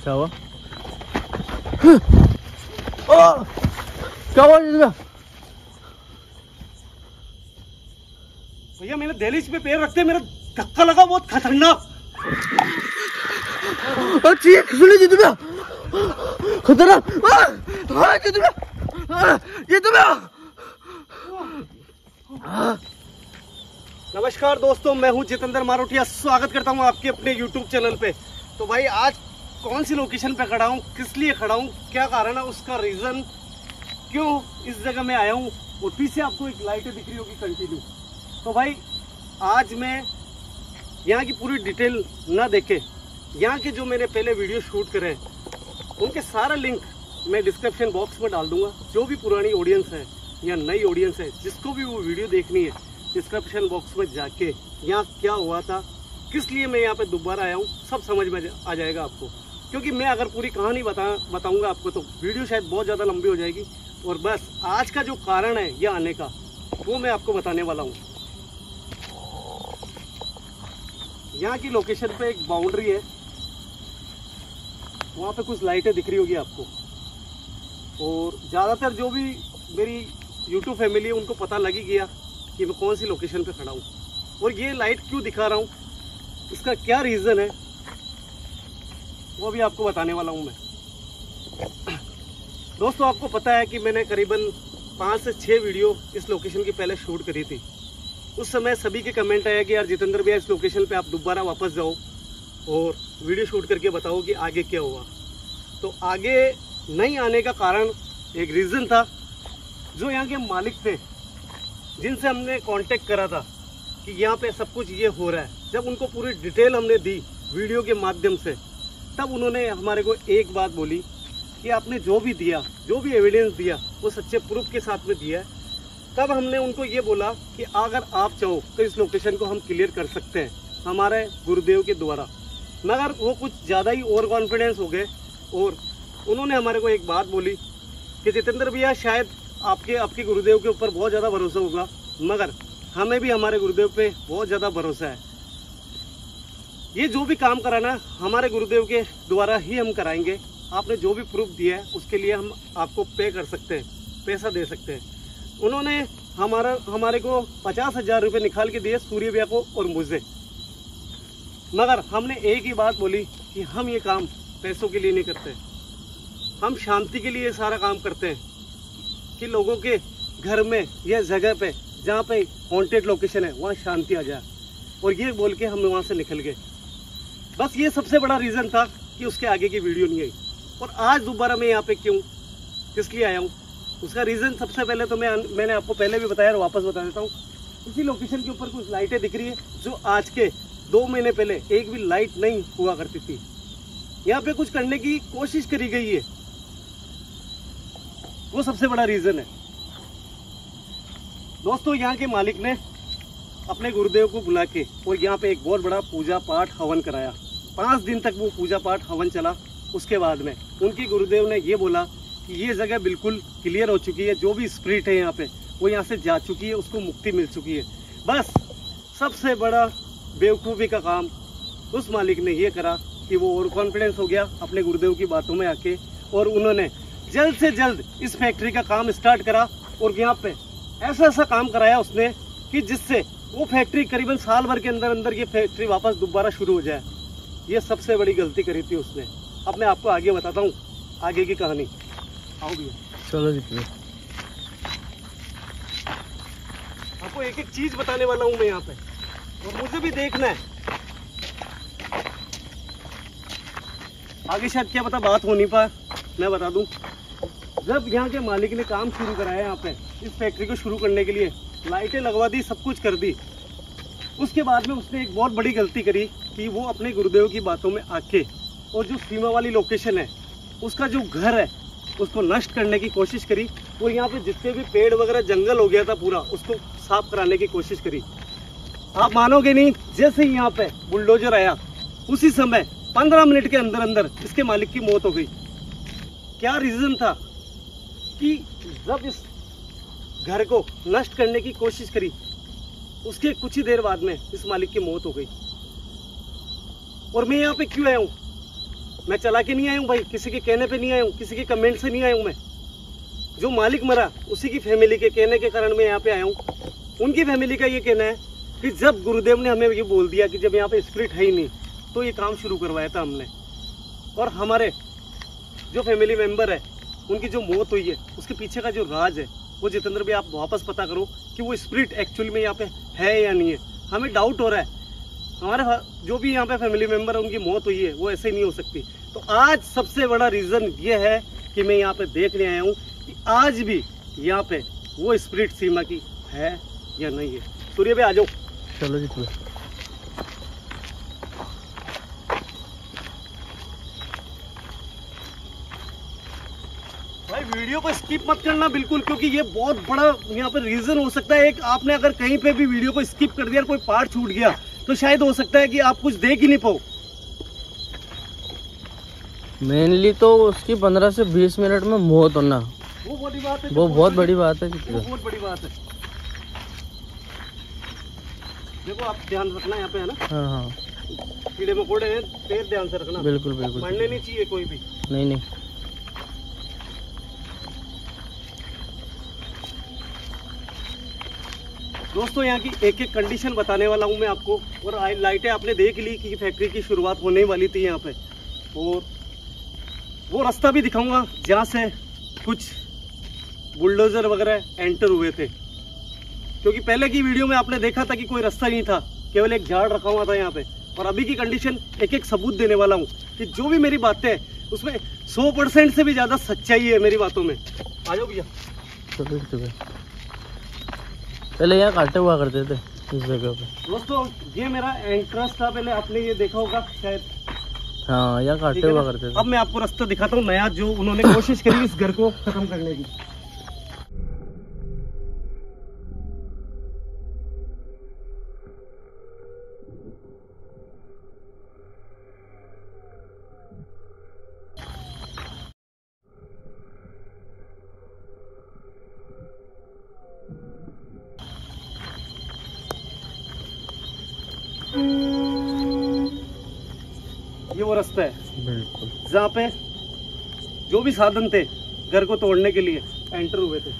क्या हुआ? क्या हुआ जितना? भैया मैंने दहलीज पे पैर रखते मेरा धक्का लगा, बहुत खतरनाक। चीख सुनी जितना खतरनाक। जितना नमस्कार दोस्तों, मैं हूं जितेंद्र मारोटिया। स्वागत करता हूं आपके अपने YouTube चैनल पे। तो भाई आज कौन सी लोकेशन पे खड़ा हूं, किस लिए खड़ा हूं, क्या कारण है, उसका रीजन, क्यों इस जगह में आया हूं, और पीछे आपको एक लाइट दिख रही होगी कंटिन्यू। तो भाई आज मैं यहाँ की पूरी डिटेल ना देके, यहाँ के जो मैंने पहले वीडियो शूट करे हैं उनके सारा लिंक मैं डिस्क्रिप्शन बॉक्स में डाल दूंगा। जो भी पुरानी ऑडियंस है या नई ऑडियंस है, जिसको भी वो वीडियो देखनी है, डिस्क्रिप्शन बॉक्स में जाके यहाँ क्या हुआ था, किस लिए मैं यहाँ पे दोबारा आया हूँ, सब समझ में आ जाएगा आपको। क्योंकि मैं अगर पूरी कहानी बताऊंगा आपको तो वीडियो शायद बहुत ज़्यादा लंबी हो जाएगी। और बस आज का जो कारण है यह आने का, वो मैं आपको बताने वाला हूँ। यहाँ की लोकेशन पे एक बाउंड्री है, वहाँ पे कुछ लाइटें दिख रही होगी आपको। और ज़्यादातर जो भी मेरी YouTube फैमिली है उनको पता लग ही गया कि मैं कौन सी लोकेशन पे खड़ा हूँ और ये लाइट क्यों दिखा रहा हूँ, इसका क्या रीज़न है, वो भी आपको बताने वाला हूँ मैं। दोस्तों आपको पता है कि मैंने करीबन 5 से 6 वीडियो इस लोकेशन की पहले शूट करी थी। उस समय सभी के कमेंट आया कि यार जितेंद्र भैया इस लोकेशन पे आप दोबारा वापस जाओ और वीडियो शूट करके बताओ कि आगे क्या हुआ। तो आगे नहीं आने का कारण एक रीज़न था, जो यहाँ के मालिक थे जिनसे हमने कांटेक्ट करा था कि यहाँ पे सब कुछ ये हो रहा है। जब उनको पूरी डिटेल हमने दी वीडियो के माध्यम से, तब उन्होंने हमारे को एक बात बोली कि आपने जो भी दिया, जो भी एविडेंस दिया, वो सच्चे प्रूफ के साथ में दिया है। तब हमने उनको ये बोला कि अगर आप चाहो तो इस लोकेशन को हम क्लियर कर सकते हैं हमारे गुरुदेव के द्वारा। मगर वो कुछ ज़्यादा ही ओवर कॉन्फिडेंस हो गए और उन्होंने हमारे को एक बात बोली कि जितेंद्र भैया शायद आपके गुरुदेव के ऊपर बहुत ज़्यादा भरोसा होगा, मगर हमें भी हमारे गुरुदेव पे बहुत ज़्यादा भरोसा है। ये जो भी काम कराना हमारे गुरुदेव के द्वारा ही हम कराएंगे। आपने जो भी प्रूफ दिया है उसके लिए हम आपको पे कर सकते हैं, पैसा दे सकते हैं। उन्होंने हमारे को 50,000 रुपये निकाल के दिए, सूर्य भैया को और मुझे। मगर हमने एक ही बात बोली कि हम ये काम पैसों के लिए नहीं करते, हम शांति के लिए सारा काम करते हैं कि लोगों के घर में या जगह पे जहाँ पे हॉन्टेड लोकेशन है वहाँ शांति आ जाए। और ये बोल के हम वहाँ से निकल गए। बस ये सबसे बड़ा रीज़न था कि उसके आगे की वीडियो नहीं आई। और आज दोबारा मैं यहाँ पे क्यों, किस लिए आया हूँ, उसका रीज़न सबसे पहले तो मैंने आपको पहले भी बताया और वापस बता देता हूँ। इसी लोकेशन के ऊपर कुछ लाइटें दिख रही है जो आज के 2 महीने पहले एक भी लाइट नहीं हुआ करती थी। यहाँ पे कुछ करने की कोशिश करी गई है, वो सबसे बड़ा रीज़न है। दोस्तों यहाँ के मालिक ने अपने गुरुदेव को बुला के और यहाँ पे एक बहुत बड़ा पूजा पाठ हवन कराया। 5 दिन तक वो पूजा पाठ हवन चला। उसके बाद में उनके गुरुदेव ने ये बोला कि ये जगह बिल्कुल क्लियर हो चुकी है, जो भी स्पिरिट है यहाँ पे वो यहाँ से जा चुकी है, उसको मुक्ति मिल चुकी है। बस सबसे बड़ा बेवकूफ़ी का काम उस मालिक ने ये करा कि वो ओवर कॉन्फिडेंस हो गया अपने गुरुदेव की बातों में आके, और उन्होंने जल्द से जल्द इस फैक्ट्री का काम स्टार्ट करा। और यहाँ पे ऐसा काम कराया उसने कि जिससे वो फैक्ट्री करीबन साल भर के अंदर अंदर ये फैक्ट्री वापस दोबारा शुरू हो जाए। ये सबसे बड़ी गलती करी थी उसने। अब मैं आपको आगे बताता हूँ आगे की कहानी। आओ भैया, चलो जी। आपको एक एक चीज बताने वाला हूँ मैं यहाँ पे, और मुझे भी देखना है। आगे शायद क्या पता बात हो नहीं पाए, मैं बता दूं। जब यहाँ के मालिक ने काम शुरू कराया यहाँ पे इस फैक्ट्री को शुरू करने के लिए, लाइटें लगवा दी, सब कुछ कर दी, उसके बाद में उसने एक बहुत बड़ी गलती करी कि वो अपने गुरुदेव की बातों में आके और जो सीमा वाली लोकेशन है उसका जो घर है उसको नष्ट करने की कोशिश करी। और यहाँ पे जितने भी पेड़ वगैरह जंगल हो गया था पूरा, उसको साफ कराने की कोशिश करी। आप मानोगे नहीं, जैसे ही यहाँ पे बुलडोजर आया उसी समय 15 मिनट के अंदर अंदर इसके मालिक की मौत हो गई। क्या रीजन था कि जब इस घर को नष्ट करने की कोशिश करी, उसके कुछ ही देर बाद में इस मालिक की मौत हो गई। और मैं यहाँ पे क्यों आया हूँ, मैं चला के नहीं आया हूँ भाई, किसी के कहने पे नहीं आया हूँ, किसी के कमेंट से नहीं आया हूँ मैं। जो मालिक मरा उसी की फैमिली के कहने के कारण मैं यहाँ पे आया हूँ। उनकी फैमिली का ये कहना है कि जब गुरुदेव ने हमें ये बोल दिया कि जब यहाँ पे स्पिरिट है ही नहीं, तो ये काम शुरू करवाया था हमने। और हमारे जो फैमिली मेंबर है उनकी जो मौत हुई है उसके पीछे का जो राज है वो जितेंद्र भी आप वापस पता करो कि वो स्पिरिट एक्चुअली में यहाँ पे है या नहीं है। हमें डाउट हो रहा है, हमारे जो भी यहाँ पे फैमिली मेंबर है उनकी मौत हुई है वो ऐसे ही नहीं हो सकती। तो आज सबसे बड़ा रीजन ये है कि मैं यहाँ पे देखने आया हूँ कि आज भी यहाँ पे वो स्पिरिट सीमा की है या नहीं है। सूर्य भाई आ जाओ। चलो जी तुम्हें। भाई वीडियो को स्किप मत करना बिल्कुल, क्योंकि ये बहुत बड़ा यहाँ पे रीजन हो सकता है। एक आपने अगर कहीं पे भी वीडियो को स्किप कर दिया, कोई पार्ट छूट गया, तो शायद हो सकता है कि आप कुछ देख ही नहीं पाओ। मेनली तो उसकी 15 से 20 मिनट में मौत होना, वो बड़ी बात है, वो बहुत बड़ी बात है। वो बहुत बड़ी बात है। देखो आप ध्यान रखना यहाँ पे, है ना। हाँ हाँ, कीड़े मकोड़े हैं, पैर ध्यान से रखना। बिल्कुल बिल्कुल, मारने नहीं चाहिए कोई भी। नहीं नहीं। दोस्तों यहाँ की एक एक कंडीशन बताने वाला हूँ मैं आपको। और लाइटें आपने देख ली कि फैक्ट्री की शुरुआत होने वाली थी यहाँ पे, और वो रास्ता भी दिखाऊंगा जहाँ से कुछ बुलडोजर वगैरह एंटर हुए थे। क्योंकि पहले की वीडियो में आपने देखा था कि कोई रास्ता नहीं था, केवल एक झाड़ रखा हुआ था यहाँ पे। और अभी की कंडीशन एक एक सबूत देने वाला हूँ कि जो भी मेरी बातें हैं उसमें 100% से भी ज्यादा सच्चाई है मेरी बातों में। आ जाओ भैया। चलो पहले यहाँ काटे हुआ करते थे इस जगह पे। दोस्तों ये मेरा एंट्रेंस था, पहले आपने ये देखा होगा शायद। हाँ, यहाँ काटे हुआ करते थे। अब मैं आपको रास्ता दिखाता हूँ नया, जो उन्होंने कोशिश करी इस घर को खत्म करने की। ये वो रास्ता है बिल्कुल, जहाँ पे जो भी साधन थे घर को तोड़ने के लिए एंटर हुए थे।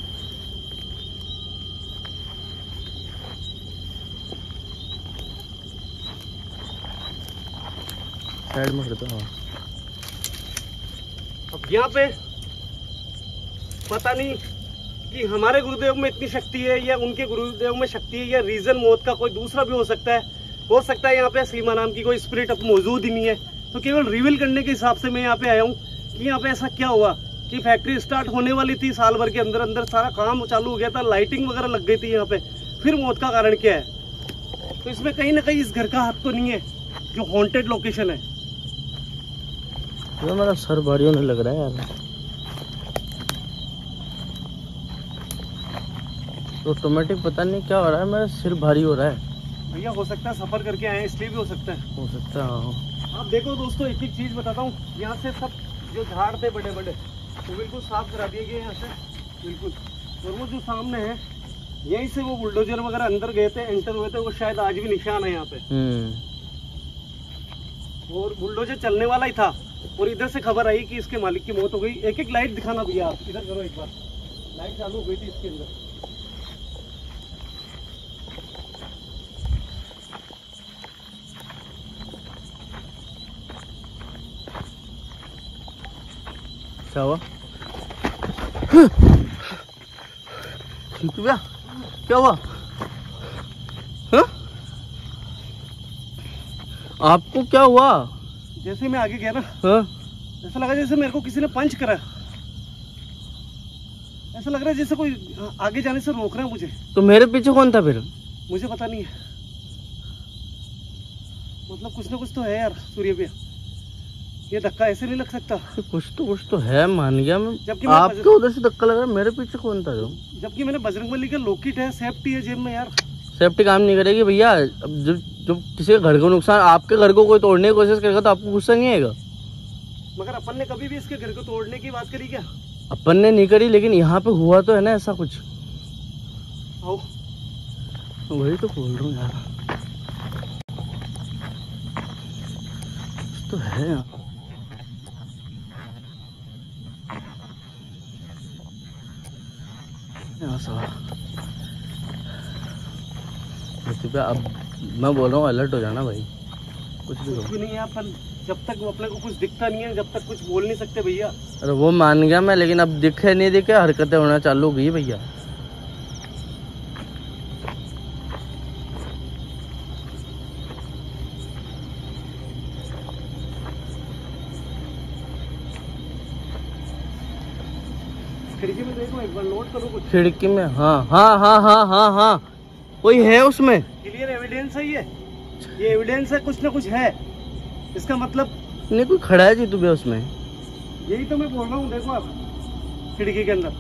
साइड में करता हूँ। अब यहाँ पे पता नहीं कि हमारे गुरुदेव में इतनी शक्ति है या उनके गुरुदेव में शक्ति है, या रीजन मौत का कोई दूसरा भी हो सकता है। हो सकता है यहाँ पे सीमा नाम की कोई स्पिरिट अब मौजूद ही नहीं है। तो केवल रिवील करने के हिसाब से मैं यहाँ पे आया हूँ कि यहाँ पे ऐसा क्या हुआ कि फैक्ट्री स्टार्ट होने वाली थी, साल भर के अंदर अंदर सारा काम चालू हो गया था, लाइटिंग वगैरह लग गई थी यहाँ पे, फिर मौत का कारण क्या है। तो इसमें कहीं ना कहीं इस घर का हाथ तो नहीं है जो हॉन्टेड लोकेशन है। तो मेरा सर भारी होने लग रहा है यार, तो ऑटोमेटिक पता नहीं क्या हो रहा है, मेरा सिर भारी हो रहा है। भैया हो सकता है सफर करके आए इसलिए भी हो सकता है। हो सकता है हाँ। आप देखो दोस्तों, एक एक चीज बताता हूँ। यहाँ से सब जो झाड़ थे बड़े बड़े वो बिल्कुल साफ करा दिए गए यहाँ से बिल्कुल। और वो जो सामने है यहीं से वो बुलडोजर वगैरह अंदर गए थे, एंटर हुए थे, वो शायद आज भी निशान है यहाँ पे। और बुलडोजर चलने वाला ही था और इधर से खबर आई कि इसके मालिक की मौत हो गई। एक एक लाइट दिखाना भैया, आप इधर करो एक बार। लाइट चालू हो गई थी इसके अंदर। क्या हुआ? भैया क्या हुआ? हाँ? आपको क्या हुआ? जैसे मैं आगे गया ना, हाँ? ऐसा लगा जैसे मेरे को किसी ने पंच करा। ऐसा लग रहा है जैसे कोई आगे जाने से रोक रहा है मुझे। तो मेरे पीछे कौन था फिर? मुझे पता नहीं है, मतलब कुछ ना कुछ तो है यार सूर्य भैया। ये धक्का ऐसे नहीं लग सकता। कुछ तो है, मान गया मैं। जबकि आपके उधर से धक्का लग रहा है, मेरे पीछे कौन था जो? जबकि मैंने बजरंगबली का लॉकेट है, सेफ्टी है जेब में यार। सेफ्टी काम नहीं करेगी भैया। अब जब किसी के घर को नुकसान, आपके घर को कोई तोड़ने की कोशिश करेगा तो आपको गुस्सा नहीं आएगा? मगर अपन ने कभी भी इसके घर को तोड़ने की बात करी क्या? अपन ने नहीं करी, लेकिन यहाँ पे हुआ तो है ना ऐसा कुछ। आओ, वही तो बोल रहा हूँ यार, कुछ तो है यहाँ। यहाँ से अब मैं बोल रहा हूँ अलर्ट हो जाना भाई, कुछ भी नहीं है अपन, जब तक वो अपने को कुछ दिखता नहीं है, जब तक कुछ बोल नहीं सकते भैया। अरे वो मान गया मैं, लेकिन अब दिखे नहीं दिखे हरकतें होना चालू हो गई भैया। खिड़की में देखो एक बार, नोट करो कुछ। खिड़की में? हाँ हाँ हाँ हाँ हाँ हाँ, कोई है उसमें। क्लियर एविडेंस है ये एविडेंस है, कुछ ना कुछ है। इसका मतलब नहीं कोई खड़ा है जी तुम्हें उसमें? यही तो मैं बोल रहा हूँ, देखो आप खिड़की के अंदर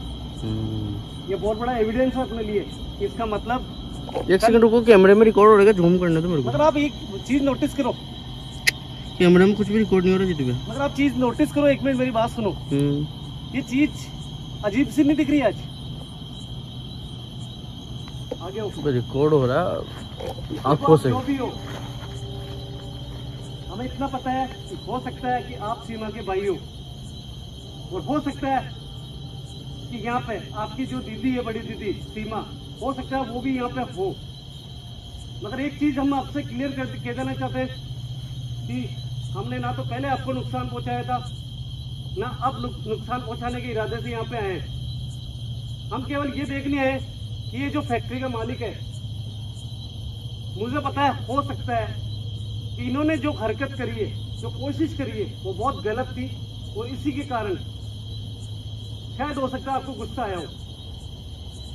ये बहुत बड़ा एविडेंस है अपने लिए। इसका मतलब एक सेकंड रुको, कैमरे में रिकॉर्ड हो रहा है, जूम करने दो मेरे को। मगर आप एक चीज नोटिस करो, कैमरे में कुछ भी रिकॉर्ड नहीं हो रहा जी तुम्हें। मगर आप चीज नोटिस करो, एक मिनट मेरी बात सुनो। ये चीज अजीब सी नहीं दिख रही आज? आगे रिकॉर्ड हो रहा आंखों से। जो भी हो, हमें इतना पता है कि हो सकता है कि आप सीमा के भाई हो, और हो सकता है कि यहाँ पे आपकी जो दीदी है, बड़ी दीदी सीमा, हो सकता है वो भी यहाँ पे हो। मगर एक चीज हम आपसे क्लियर कर कह देना चाहते हैं कि हमने ना तो पहले आपको नुकसान पहुंचाया था, ना अब नुकसान पहुंचाने के इरादे से यहाँ पे आए हैं। हम केवल ये देखने आए कि ये जो फैक्ट्री का मालिक है, मुझे पता है हो सकता है कि इन्होंने जो हरकत करी है, जो कोशिश करी है, वो बहुत गलत थी, और इसी के कारण शायद हो सकता है आपको गुस्सा आया हो।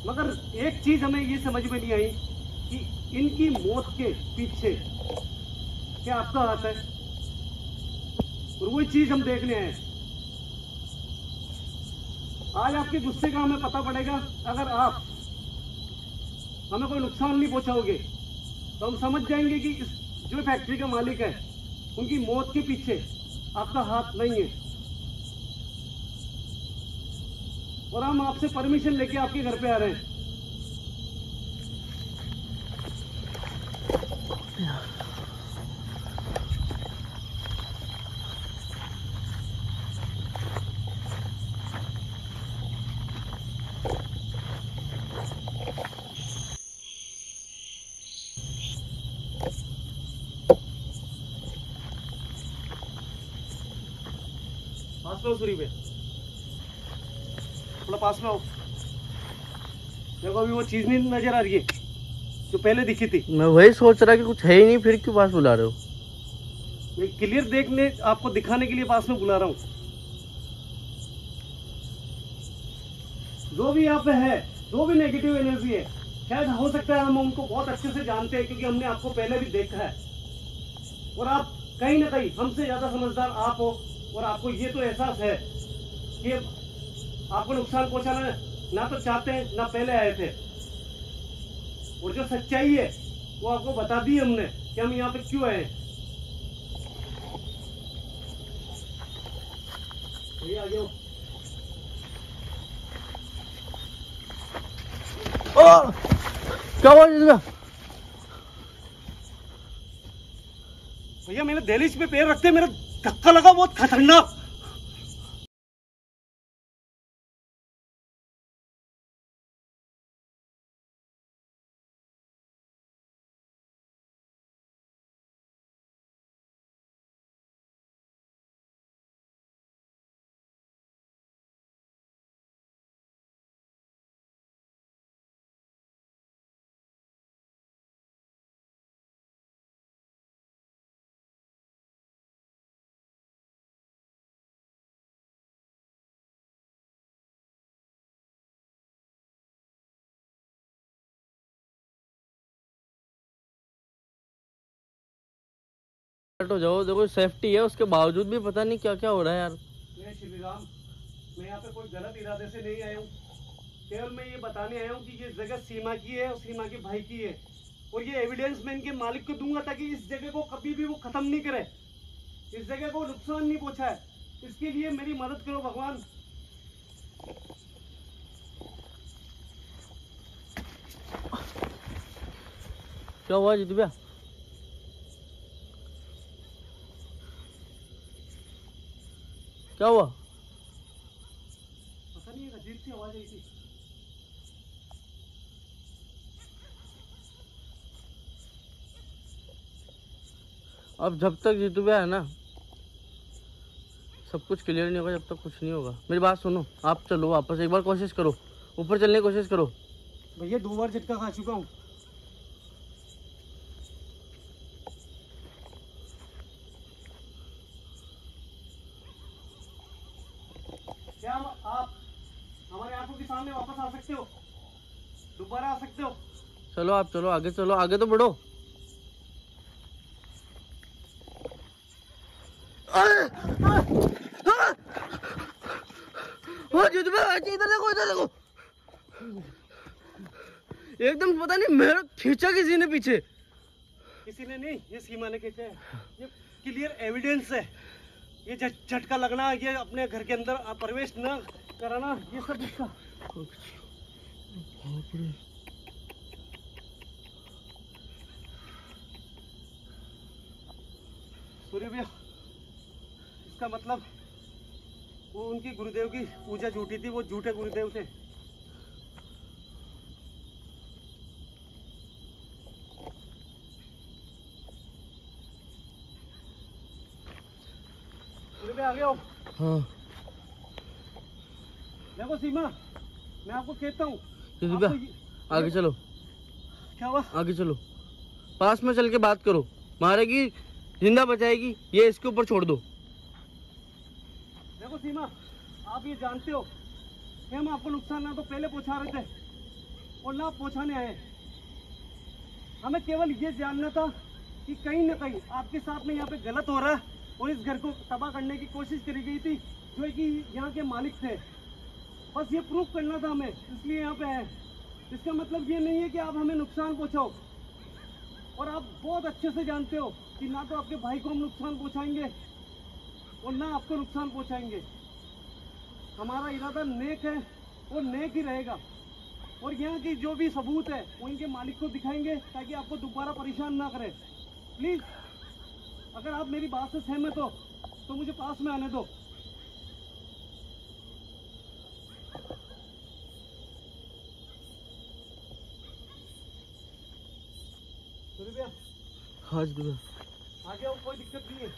मगर एक चीज हमें ये समझ में नहीं आई कि इनकी मौत के पीछे क्या आपका हाथ है, और वही चीज हम देखने आए। आज आपके गुस्से का हमें पता पड़ेगा। अगर आप हमें कोई नुकसान नहीं पहुंचाओगे तो हम समझ जाएंगे कि इस जो फैक्ट्री का मालिक है, उनकी मौत के पीछे आपका हाथ नहीं है। और हम आपसे परमिशन लेके आपके घर पे आ रहे हैं। पास में हो सूरी पे, थोड़ा पास में हो। देखो अभी वो चीज नहीं नजर आ रही है जो पहले दिखी थी। मैं वही सोच रहा कि कुछ है ही नहीं, फिर क्यों पास बुला रहे हो? मैं क्लियर देखने आपको दिखाने के लिए पास में बुला रहा हूँ। जो भी यहाँ पे है, जो भी नेगेटिव एनर्जी है, शायद हो सकता है हम उनको बहुत अच्छे से जानते हैं, क्योंकि हमने आपको पहले भी देखा है। और आप कहीं ना कहीं हमसे ज्यादा समझदार आप हो, और आपको ये तो एहसास है कि आपको नुकसान पहुंचाना ना तो चाहते हैं, ना पहले आए थे। और जो सच्चाई है वो आपको बता दी हमने कि हम यहाँ पे क्यों आए। आ जाओ। क्या हुआ जी? भैया मैंने दहलीज पे पैर रखते मेरा धक्का लगा, बहुत खतरनाक। हो जाओ, देखो सेफ्टी है, उसके बावजूद भी पता नहीं क्या क्या हो रहा है यार। मैं श्री राम, मैं यहाँ पे कोई गलत इरादे से नहीं आया हूँ। केवल मैं ये बताने आया हूँ कि ये जगह सीमा की है और सीमा के भाई की है, और ये एविडेंस मैं इनके मालिक को दूंगा ताकि इस जगह को कभी भी वो खत्म नहीं करे, इस जगह को नुकसान नहीं पहुंचाए। इसके लिए मेरी मदद करो भगवान। क्या हुआ जीतू भैया? क्या हुआ? पता नहीं, एक अजीब सी आवाज आई थी। अब जब तक जीतू भैया है ना, सब कुछ क्लियर नहीं होगा, जब तक कुछ नहीं होगा। मेरी बात सुनो, आप चलो वापस, एक बार कोशिश करो, ऊपर चलने की कोशिश करो। भैया 2 बार झटका खा चुका हूँ। क्या आप हमारे आंखों के सामने वापस आ सकते हो? दोबारा आ सकते हो? चलो आप चलो, आगे चलो, आगे तो बढ़ो। जीतू भैया इधर देखो, इधर देखो, एकदम पता नहीं मेरा खींचा किसी ने पीछे। किसी ने नहीं, ये सीमा ने खींचा है। ये क्लियर एविडेंस है। ये झटका लगना, ये अपने घर के अंदर प्रवेश न कराना, ये सब इसका। सूर्य भैया, इसका मतलब वो उनकी गुरुदेव की पूजा झूठी थी, वो झूठे गुरुदेव थे। सूर्य भैया आगे आओ। हाँ देखो सीमा, मैं आपको कहता हूँ, आगे चलो। क्या हुआ? आगे चलो, पास में चल के बात करो। मारेगी जिंदा बचाएगी, ये इसके ऊपर छोड़ दो। देखो सीमा, आप ये जानते हो कि हम आपको नुकसान ना तो पहले पहुंचा रहे थे और ना पहुंचाने आए। हमें केवल ये जानना था कि कहीं ना कहीं आपके साथ में यहाँ पे गलत हो रहा है और इस घर को तबाह करने की कोशिश करी गई थी, जो कि यहाँ के मालिक थे। बस ये प्रूफ करना था हमें, इसलिए यहाँ पे आए। इसका मतलब ये नहीं है कि आप हमें नुकसान पहुंचाओ, और आप बहुत अच्छे से जानते हो कि ना तो आपके भाई को हम नुकसान पहुंचाएंगे और ना आपको नुकसान पहुंचाएंगे। हमारा इरादा नेक है और नेक ही रहेगा, और यहाँ की जो भी सबूत है वो इनके मालिक को दिखाएंगे ताकि आपको दोबारा परेशान ना करें। प्लीज, अगर आप मेरी बात से सहमत हो तो मुझे पास में आने दो। हाँ जी भैया, आगे आओ, कोई दिक्कत नहीं है,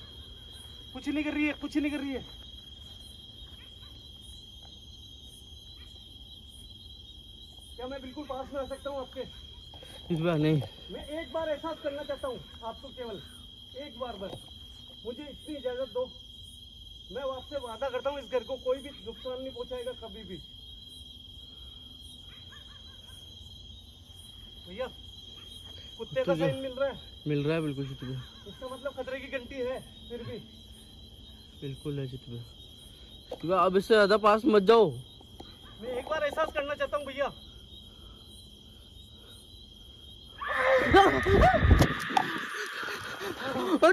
कुछ नहीं कर रही है, कुछ नहीं कर रही है। क्या मैं बिल्कुल पास में आ सकता हूँ आपके? इस बार नहीं। मैं एक बार एहसास करना चाहता हूँ आपको, केवल एक बार बस मुझे इतनी इजाजत दो। मैं आपसे वादा करता हूँ इस घर को कोई भी नुकसान नहीं पहुंचाएगा कभी भी। भैया, कुत्ते का साइन मिल रहा है? मिल रहा है बिल्कुल जीतू भैया। इसका मतलब खतरे की घंटी है फिर भी। बिल्कुल है जीतू भैया, अब इससे ज्यादा पास मत जाओ। मैं एक बार एहसास करना चाहता हूँ भैया।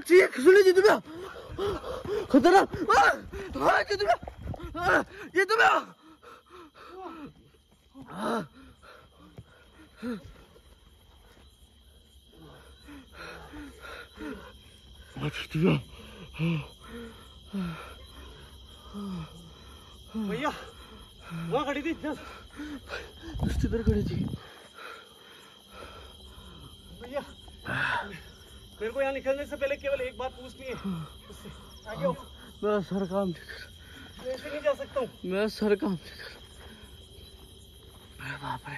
चीख सुनिए जीतू भैया, खतरनाक। जीतू भैया, जीतू भैया, भैया वहाँ खड़ी थी, जस्ट इधर खड़ी थी। भैया मेरे को यहाँ निकलने से पहले केवल एक बात पूछनी है उससे। आगे हो। मेरा सर काम नहीं कर, मैं ऐसे नहीं जा सकता हूँ। मेरा सर काम नहीं कर। बाप रे।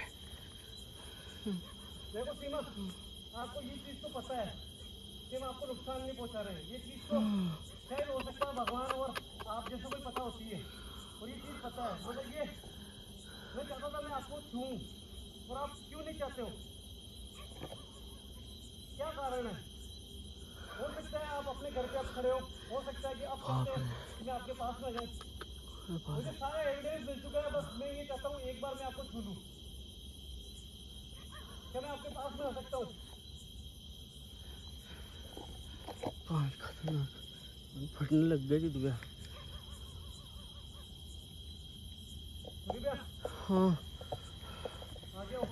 देखो सीमा, आपको ये चीज तो पता है कि हम आपको नुकसान नहीं पहुंचा रहे हैं। ये चीज तो शायद हो सकता है भगवान और आप जैसे कोई पता होती है, और ये चीज पता है। मतलब ये मैं चाहता था मैं आपको छूऊं, और आप क्यों नहीं चाहते हो? क्या कारण है? हो सकता है आप अपने घर पे आप खड़े हो सकता है कि आप चाहते हैं कि मैं आपके पास में जाऊं। मुझे सारा एविडेंस मिल चुका है, बस मैं ये चाहता हूँ एक बार मैं आपको छू लूं। क्या मैं आपके पास में आ सकता हूँ? खतरनाक, फटने लग गया जीतू भैया। हाँ आगे आओ।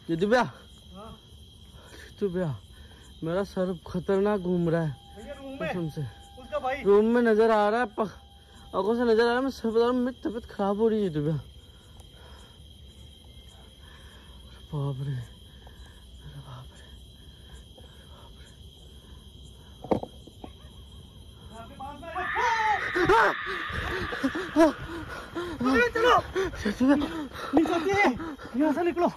जीतू भैया, हाँ जीतू भैया, मेरा सर खतरनाक घूम रहा है। भैया रूम कसम में से उसका भाई रूम में नजर आ रहा है, आंखों से नजर आ रहा है। मैं सर बता रहा हूँ, मेरी तबीयत खराब हो रही है दुबे। बाप रे, बाप रे, चलो नीचे यहाँ से निकलो।